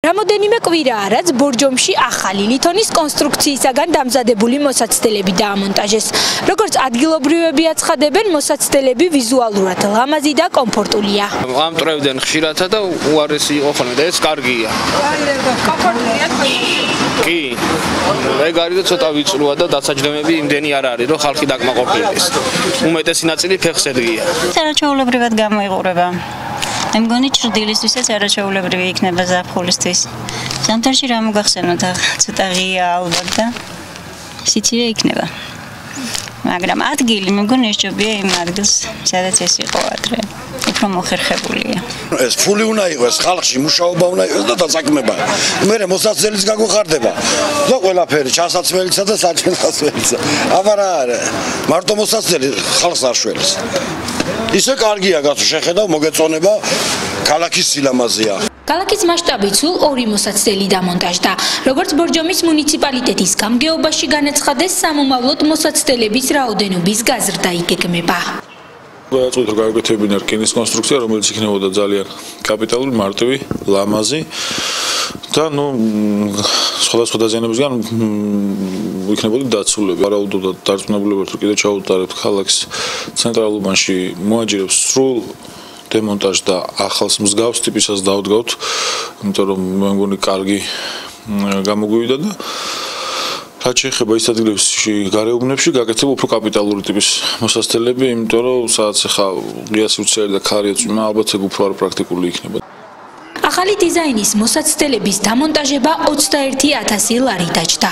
რამოდენიმე კვირაა, რაც ბორჯომში ახალი ლითონის კონსტრუქციისაგან დამზადებული მოსაცდელები დაამონტაჟეს. როგორც ადგილობრივები აცხადებენ, მოსაცდელები ვიზუალურად ლამაზი და კომფორტულია. ამტრევდნენ ხშირათა და უარესი იყო ხოლმე და ეს კარგია. კომფორტულია კი. ეგ არის და ცოტა ვიწროა და დასაჯდომები იმდენი არ არის, რომ ხალხი დაკმაყოფილდეს. უმეტესი ნაწილი ფეხსედგია. არაჩვეულებრივად გამოიყურება. მე მგონი ჭრდილისთვისაც არაჩვეულებრივი იქნება ზაფხულისთვის. ზამთარში რა მოგახსენოთ, ცოტა ღია ალბათ და სიცივე იქნება. მაგრამ ადგილი მე მგონი ესჯობია იმ ადგილს, სადაც ეს იყო ადრე. უფრო მოხერხებულია. ეს ფული უნდა იყოს, ხალხში მუშაობა უნდა იყოს და დასაქმება. მერე მოსაცდელიც გაგუხარდება. და ყველაფერი, ჩასაცმელისა და საჩენასველისა. აბარა არა. მარტო მოსაცდელი ხალხს არ შველის. ისე კარგია გასულ შეხედავ მოგეწონება ქალაქის სილამაზეა. ქალაქის მასშტაბით სულ 2 მოსაცდელი დამონტაჟდა. როგორც ბორჯომის მუნიციპალიტეტის გამგეობაში განაცხადეს, სამომავლოდ მოსაცდელების რაოდენობის გაზრდა იგეგმება. გადაწყვეტა გააკეთებინა რკინის კონსტრუქცია, რომელიც იქნებოდა ძალიან კაპიტალური, მარტივი, ლამაზი და სხვადასხვა დაზიანებებისგან იქნებოდა დაცულები. არაუდოდ დარწმუნებულებად რომ კიდევ ჩაუტარებთ ქალაქის ცენტრალურ უბანში მოაჯირებს სრულ დემონტაჟს და ახალს მსგავს ტიპისას დავდგავთ, იმიტომ რომ მე მგონი კარგი გამოგვივიდა და რაც შეეხება ის ადგილებში გარეუბნებში გაკეთება უფრო კაპიტალური ტიპის მოსაცდელები, იმიტომ რომ სადაც ახლა ღია სივრცეები და ქარია წვიმა, ალბათ ეგ უფრო არ პრაქტიკული იქნება. ახალი დიზაინის მოსაცდელების დამონტაჟება 21,000 ლარი დაჯდა.